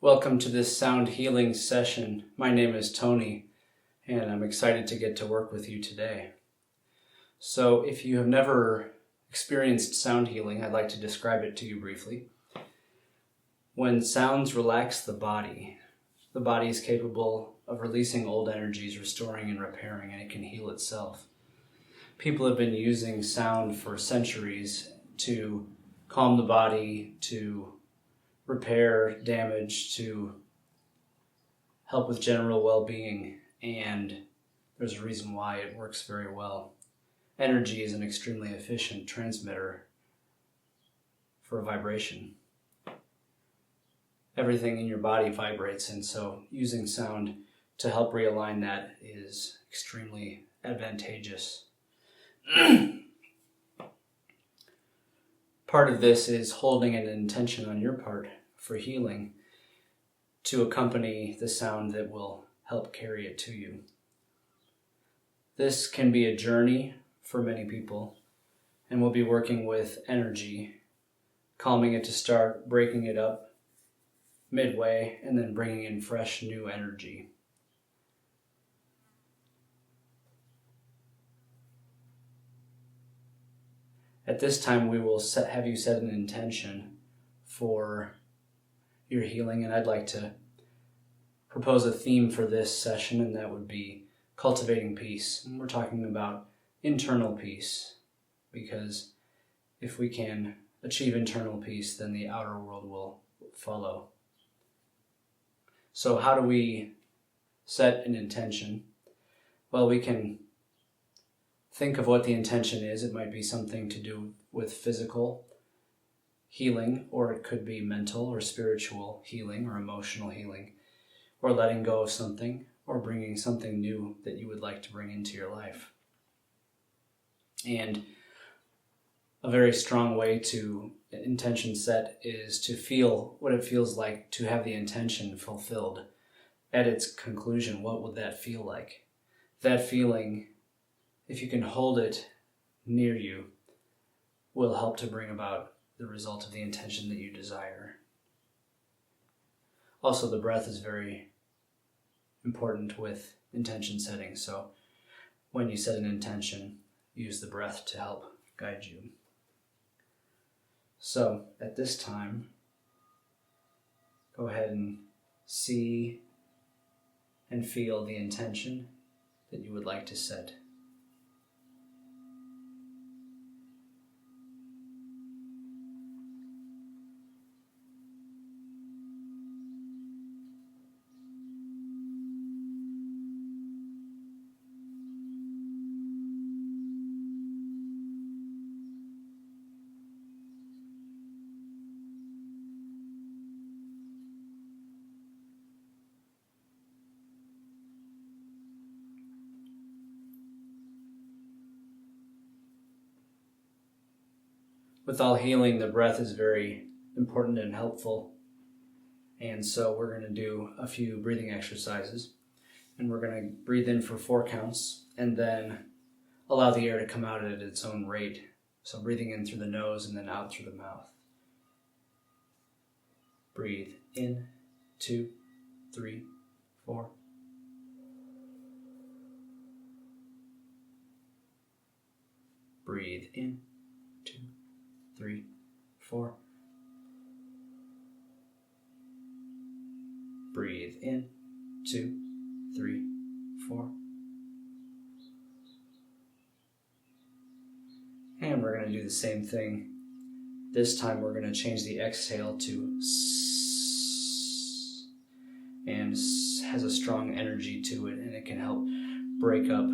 Welcome to this sound healing session. My name is Tony, and I'm excited to get to work with you today. So if you have never experienced sound healing, I'd like to describe it to you briefly. When sounds relax the body is capable of releasing old energies, restoring and repairing, and it can heal itself. People have been using sound for centuries to calm the body, to repair damage, to help with general well-being, and there's a reason why it works very well. Energy is an extremely efficient transmitter for vibration. Everything in your body vibrates, and so using sound to help realign that is extremely advantageous. Part of this is holding an intention on your part for healing to accompany the sound that will help carry it to you. This can be a journey for many people, and we'll be working with energy, calming it to start, breaking it up midway, and then bringing in fresh new energy. At this time, we will have you set an intention for your healing, and I'd like to propose a theme for this session, and that would be cultivating peace. And we're talking about internal peace, because if we can achieve internal peace, then the outer world will follow. So how do we set an intention? Well, we can think of what the intention is. It might be something to do with physical healing, or it could be mental or spiritual healing or emotional healing, or letting go of something, or bringing something new that you would like to bring into your life. And a very strong way to intention set is to feel what it feels like to have the intention fulfilled. At its conclusion, what would that feel like? That feeling, if you can hold it near you, will help to bring about the result of the intention that you desire. Also, the breath is very important with intention setting, so when you set an intention, use the breath to help guide you. So, at this time, go ahead and see and feel the intention that you would like to set. With all healing, the breath is very important and helpful. And so we're going to do a few breathing exercises. And we're going to breathe in for 4 counts and then allow the air to come out at its own rate. So breathing in through the nose and then out through the mouth. Breathe in, 2, 3, 4. Breathe in, 2, 3, 4. Breathe in, 2, 3, 4. And we're going to do the same thing. This time we're going to change the exhale to S, and has a strong energy to it, and it can help break up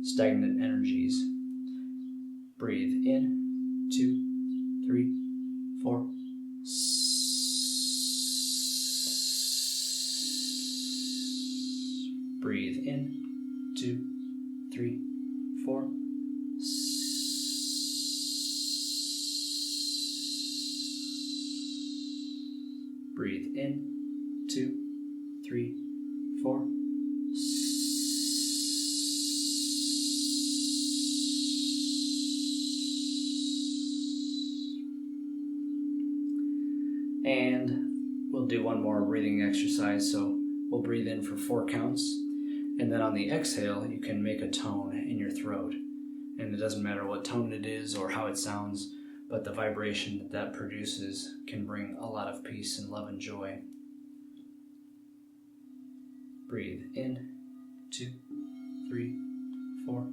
stagnant energies. Breathe in, 2, 3, 4. Breathe in, 2, 3, 4. Breathe in, 2, 3, 4. And we'll do one more breathing exercise. So we'll breathe in for 4 counts, and then on the exhale, you can make a tone in your throat. And it doesn't matter what tone it is or how it sounds, but the vibration that produces can bring a lot of peace and love and joy. Breathe in, 2, 3, 4.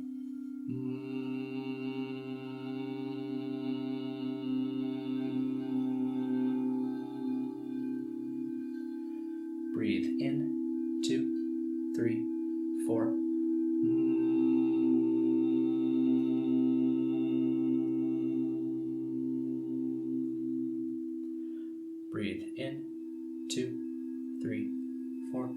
Breathe in, 2, 3, 4. Breathe in, 2, 3, 4.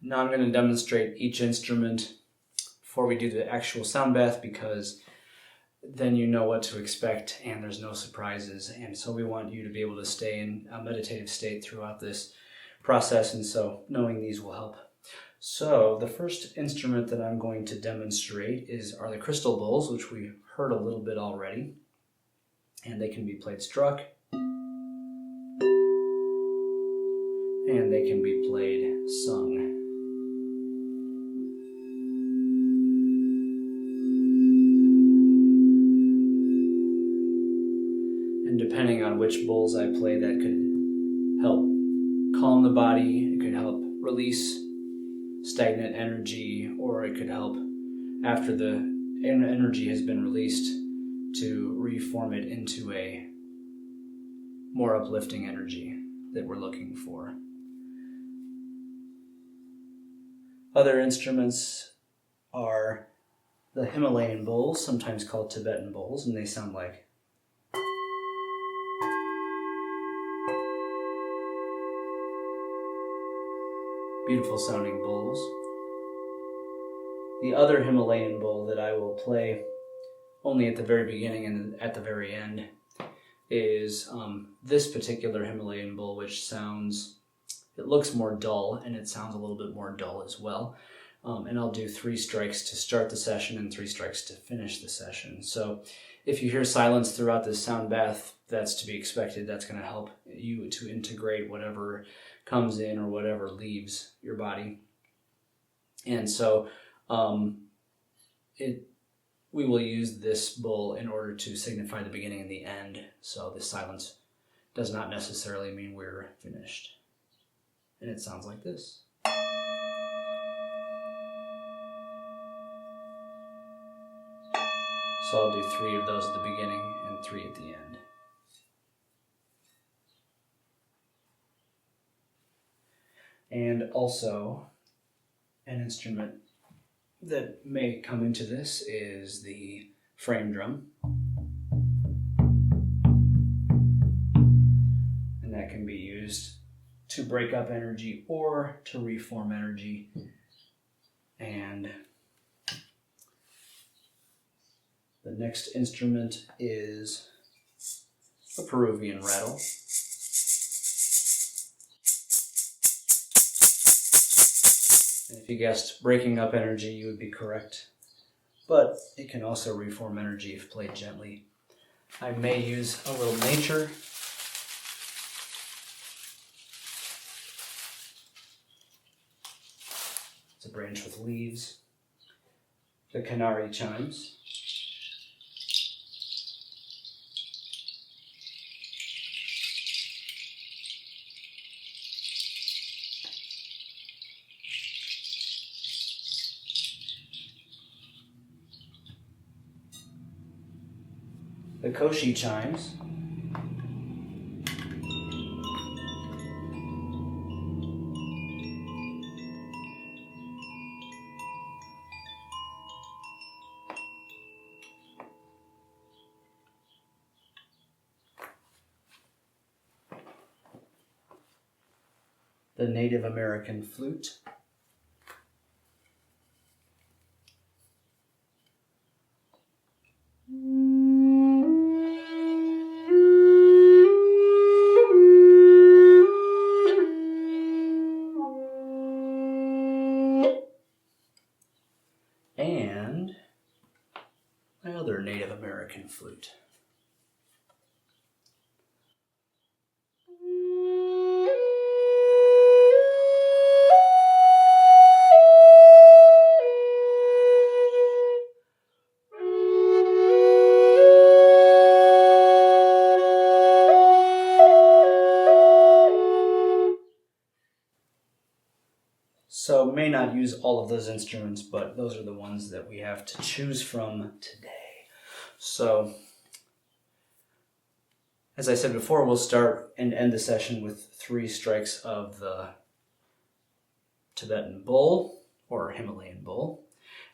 Now I'm going to demonstrate each instrument before we do the actual sound bath, because then you know what to expect and there's no surprises. And so we want you to be able to stay in a meditative state throughout this process, and so knowing these will help. So the first instrument that I'm going to demonstrate are the crystal bowls, which we heard a little bit already, and they can be played struck, and they can be played sung. And depending on which bowls I play, that could help calm the body, it could help release stagnant energy, or it could help, after the energy has been released, to reform it into a more uplifting energy that we're looking for. Other instruments are the Himalayan bowls, sometimes called Tibetan bowls, and they sound like beautiful sounding bowls. The other Himalayan bowl that I will play only at the very beginning and at the very end is this particular Himalayan bowl, which it looks more dull, and it sounds a little bit more dull as well. And I'll do 3 strikes to start the session and 3 strikes to finish the session. So if you hear silence throughout this sound bath, that's to be expected. That's going to help you to integrate whatever comes in or whatever leaves your body. And so we will use this bowl in order to signify the beginning and the end. So the silence does not necessarily mean we're finished. And it sounds like this. So I'll do 3 of those at the beginning and 3 at the end. And also, an instrument that may come into this is the frame drum. And that can be used to break up energy or to reform energy. And the next instrument is a Peruvian rattle. And if you guessed breaking up energy, you would be correct. But it can also reform energy if played gently. I may use a little nature. It's a branch with leaves. The canary chimes. The Koshi chimes. The Native American flute. my other Native American flute. So may not use all of those instruments, but those are the ones that we have to choose from today. So, as I said before, we'll start and end the session with 3 strikes of the Tibetan bull or Himalayan bull.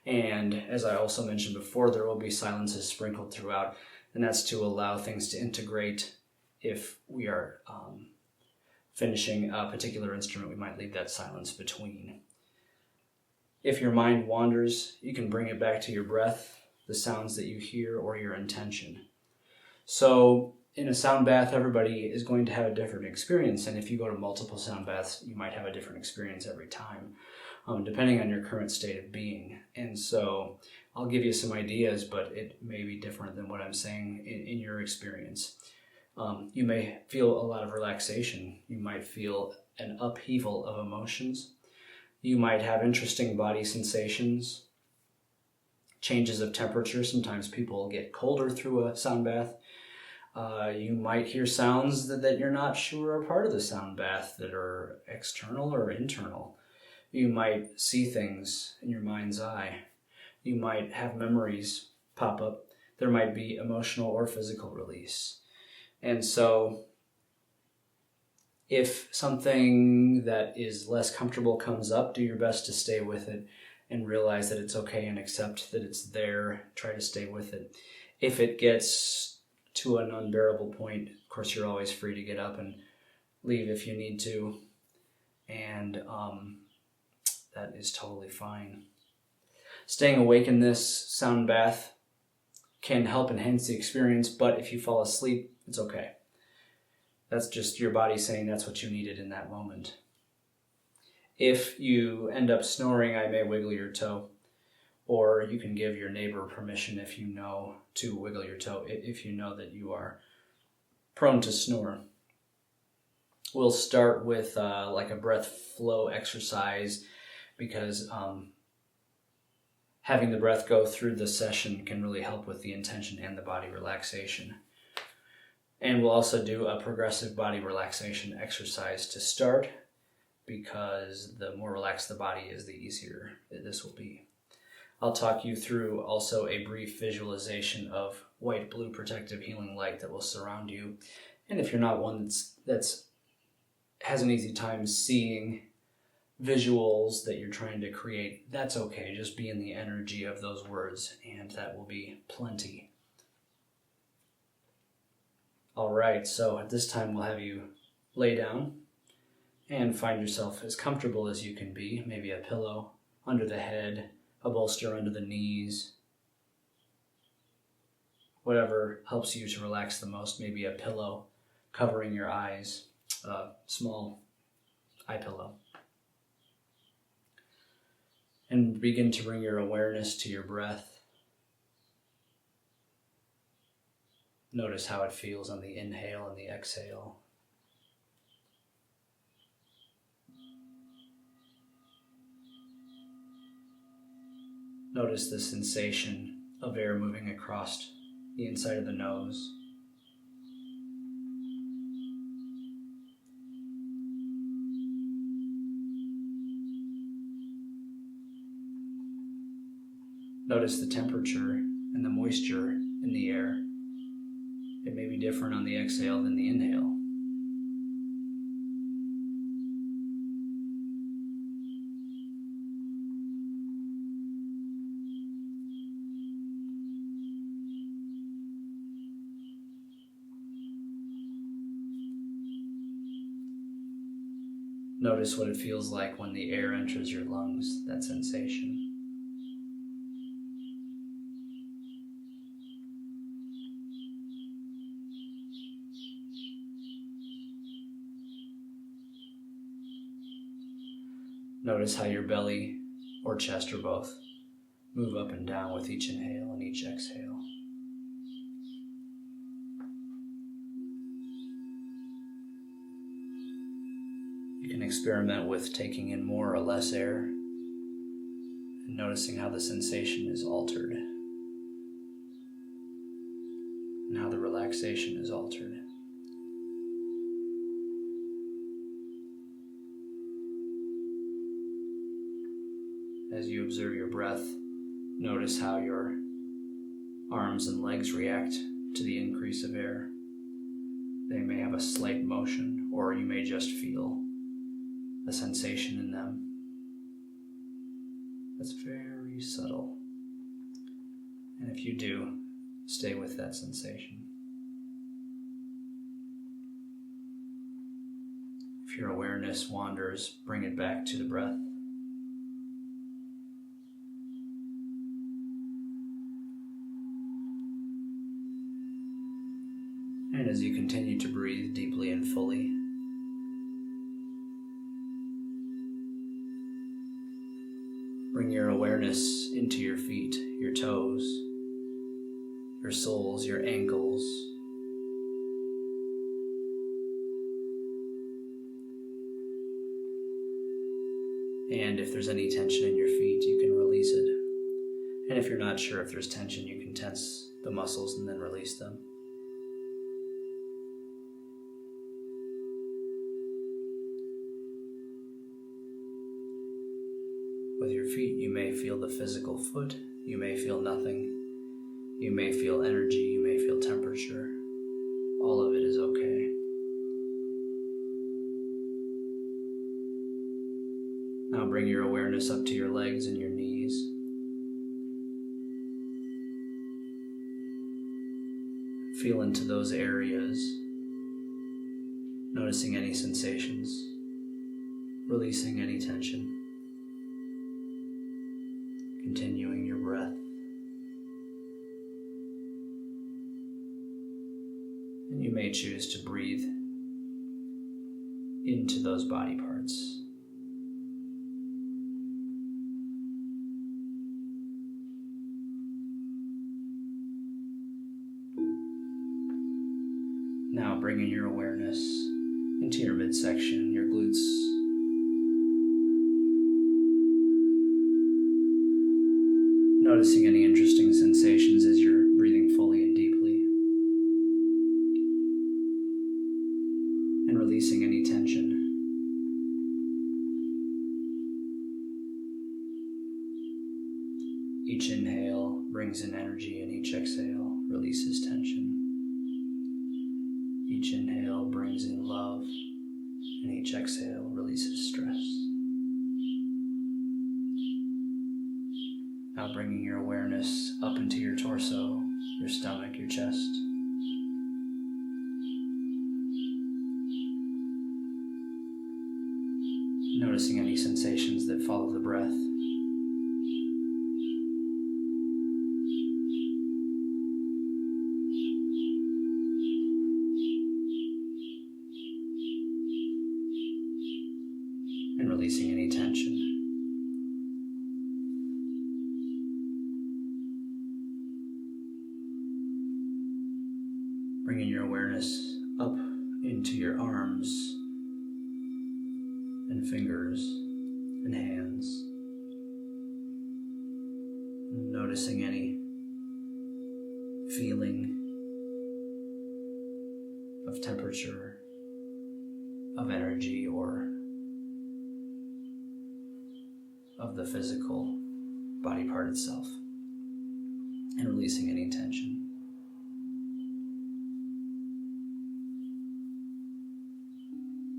And as I also mentioned before, there will be silences sprinkled throughout, and that's to allow things to integrate. If we are finishing a particular instrument, we might leave that silence between. If your mind wanders, you can bring it back to your breath, the sounds that you hear, or your intention. So in a sound bath, everybody is going to have a different experience, and if you go to multiple sound baths, you might have a different experience every time, depending on your current state of being. And so I'll give you some ideas, but it may be different than what I'm saying in your experience. You may feel a lot of relaxation. You might feel an upheaval of emotions. You might have interesting body sensations, changes of temperature. Sometimes people get colder through a sound bath. You might hear sounds that you're not sure are part of the sound bath, that are external or internal. You might see things in your mind's eye. You might have memories pop up. There might be emotional or physical release. And so if something that is less comfortable comes up, do your best to stay with it and realize that it's okay and accept that it's there. Try to stay with it. If it gets to an unbearable point, of course, you're always free to get up and leave if you need to. And that is totally fine. Staying awake in this sound bath can help enhance the experience, but if you fall asleep, it's okay. That's just your body saying that's what you needed in that moment. If you end up snoring, I may wiggle your toe, or you can give your neighbor permission if you know to wiggle your toe, if you know that you are prone to snore. We'll start with like a breath flow exercise, because having the breath go through the session can really help with the intention and the body relaxation. And we'll also do a progressive body relaxation exercise to start, because the more relaxed the body is, the easier this will be. I'll talk you through also a brief visualization of white, blue protective healing light that will surround you. And if you're not one that's has an easy time seeing visuals that you're trying to create, that's okay. Just be in the energy of those words, and that will be plenty. All right, so at this time we'll have you lay down and find yourself as comfortable as you can be. Maybe a pillow under the head, a bolster under the knees, whatever helps you to relax the most. Maybe a pillow covering your eyes, a small eye pillow. And begin to bring your awareness to your breath. Notice how it feels on the inhale and the exhale. Notice the sensation of air moving across the inside of the nose. Notice the temperature and the moisture in the air. It may be different on the exhale than the inhale. Notice what it feels like when the air enters your lungs, that sensation. Notice how your belly or chest or both move up and down with each inhale and each exhale. can experiment with taking in more or less air and noticing how the sensation is altered and how the relaxation is altered. As you observe your breath, notice how your arms and legs react to the increase of air. They may have a slight motion, or you may just feel a sensation in them that's very subtle. And if you do, stay with that sensation. If your awareness wanders, bring it back to the breath. And as you continue to breathe deeply and fully, bring your awareness into your feet, your toes, your soles, your ankles. And if there's any tension in your feet, you can release it. And if you're not sure if there's tension, you can tense the muscles and then release them. With your feet, you may feel the physical foot, you may feel nothing, you may feel energy, you may feel temperature. All of it is okay. Now bring your awareness up to your legs and your knees. Feel into those areas, noticing any sensations, releasing any tension. Continuing your breath. And you may choose to breathe into those body parts. Now bringing your awareness into your midsection, your glutes, noticing any interesting sensations as you're breathing fully and deeply, and releasing any tension. Each inhale brings in energy, and each exhale releases tension. Each inhale brings in love, and each exhale releases stress. Now bringing your awareness up into your torso, your stomach, your chest. Noticing any sensations that follow the breath. And releasing any tension. Bringing your awareness up into your arms and fingers and hands. Noticing any feeling of temperature, of energy, or of the physical body part itself. And releasing any tension.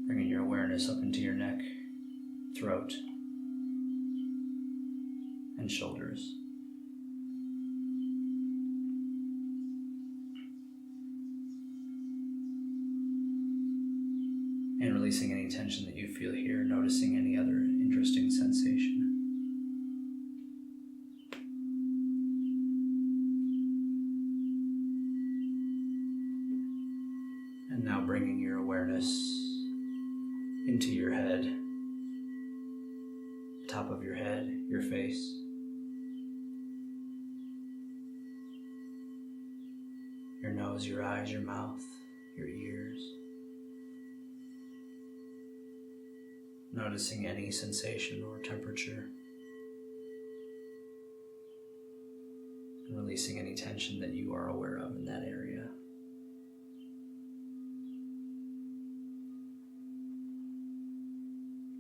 Bringing your awareness up into your neck, throat, and shoulders. And releasing any tension that you feel here, noticing any other interesting sensation. And now bringing your awareness into your head, top of your head, your face. Your nose, your eyes, your mouth, your ears. noticing any sensation or temperature, and releasing any tension that you are aware of in that area.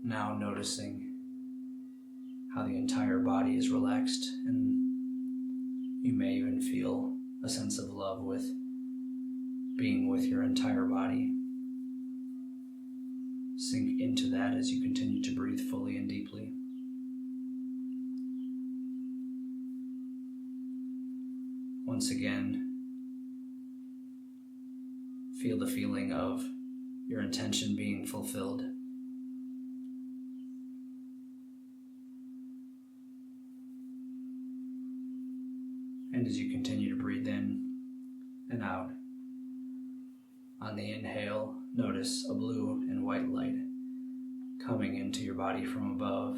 Now noticing how the entire body is relaxed, and you may even feel a sense of love with being with your entire body. Sink into that as you continue to breathe fully and deeply. Once again, feel the feeling of your intention being fulfilled. And as you continue to breathe in and out, on the inhale, notice a blue and white light coming into your body from above.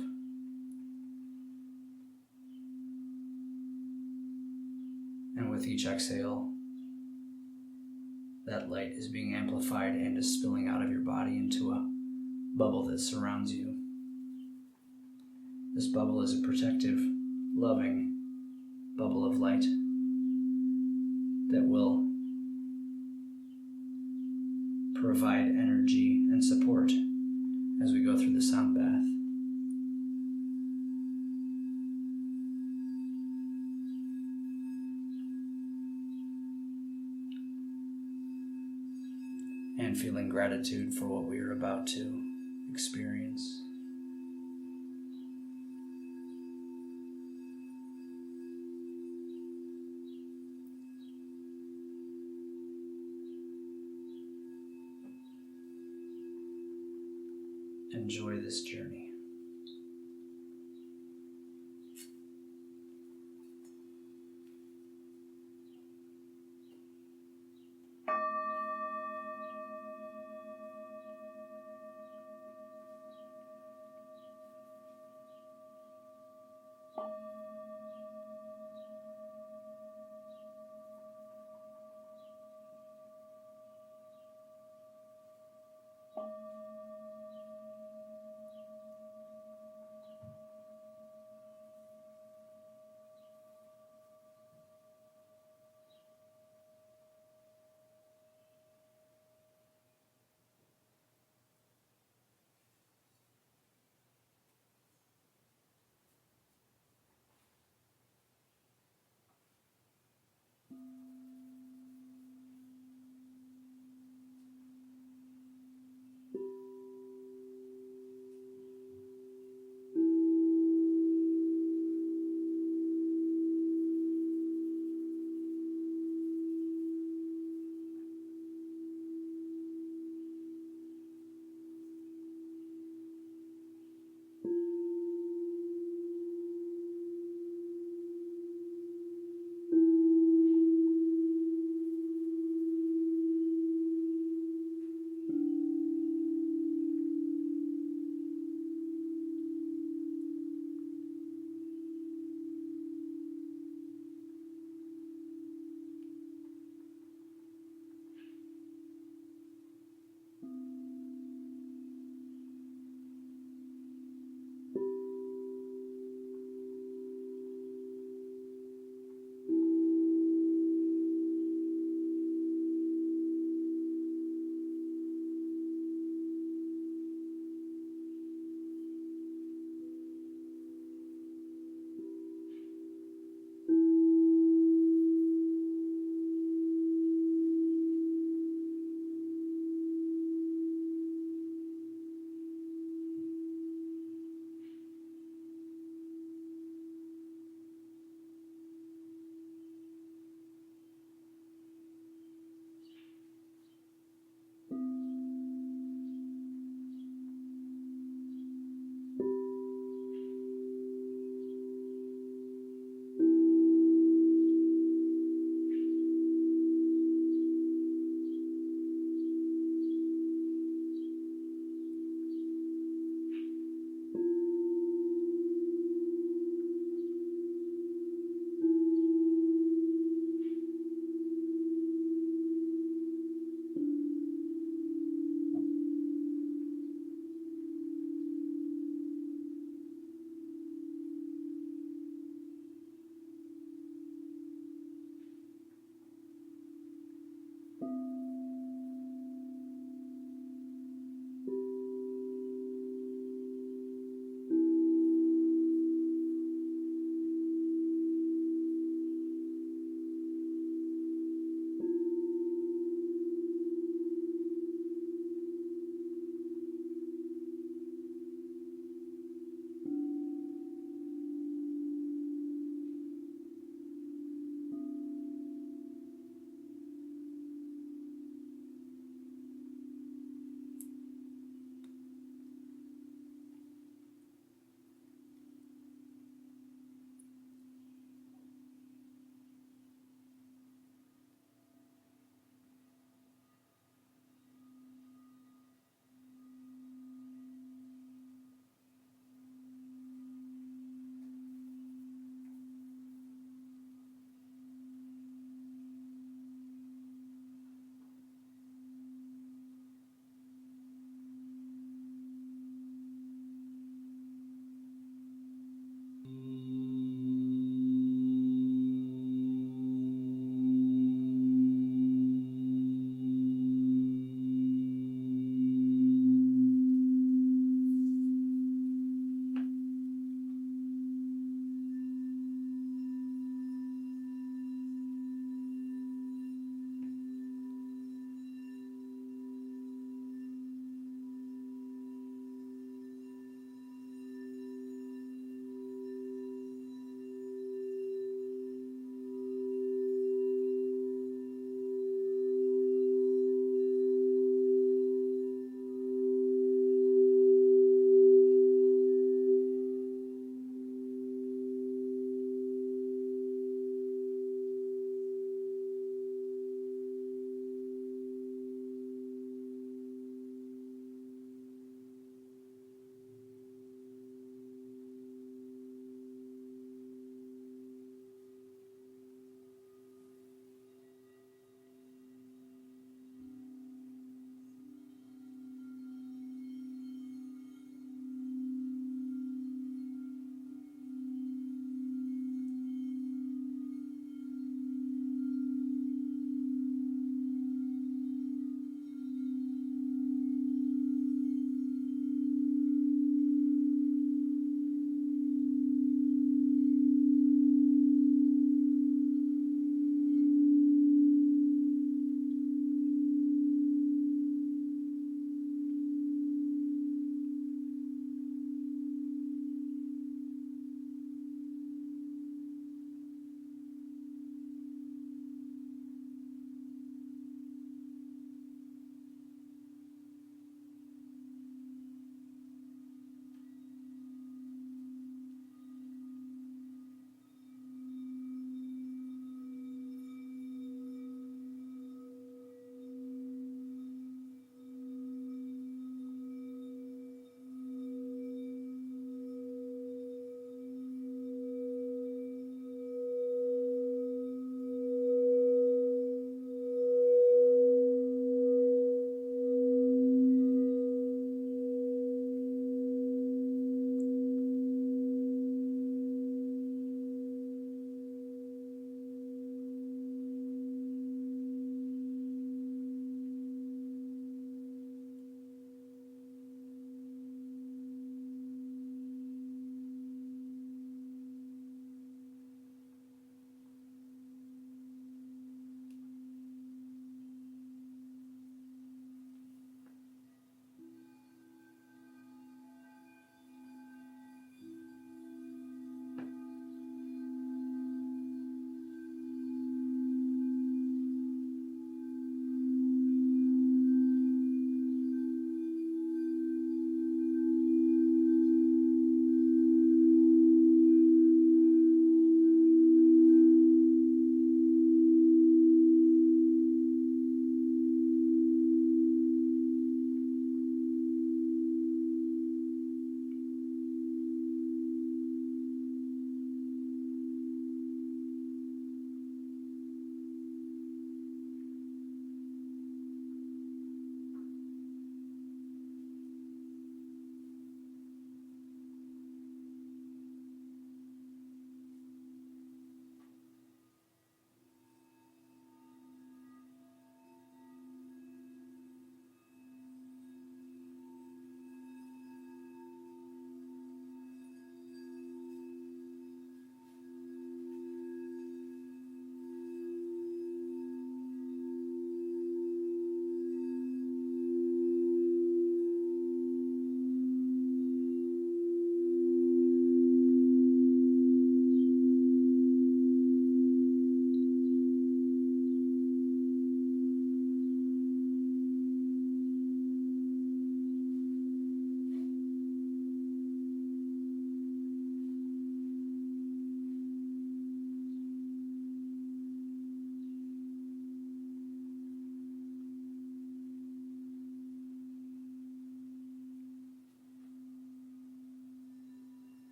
And with each exhale, that light is being amplified and is spilling out of your body into a bubble that surrounds you. This bubble is a protective, loving bubble of light that will provide energy and support as we go through the sound bath. And feeling gratitude for what we are about to experience. Enjoy this journey.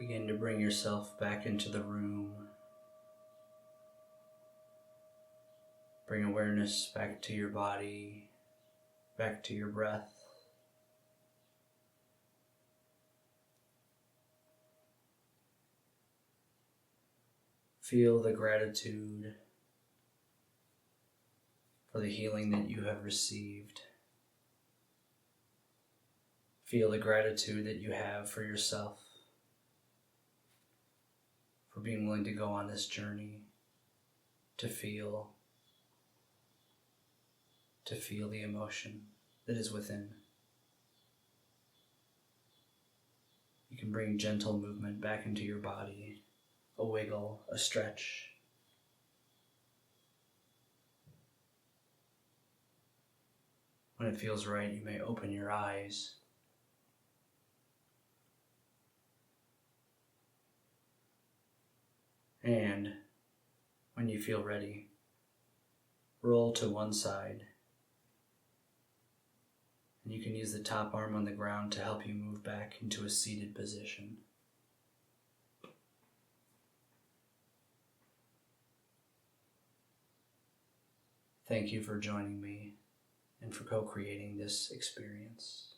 Begin to bring yourself back into the room. Bring awareness back to your body, back to your breath. Feel the gratitude for the healing that you have received. Feel the gratitude that you have for yourself, for being willing to go on this journey, to feel the emotion that is within. You can bring gentle movement back into your body, a wiggle, a stretch. When it feels right, you may open your eyes. And when you feel ready, roll to one side. And you can use the top arm on the ground to help you move back into a seated position. Thank you for joining me and for co-creating this experience.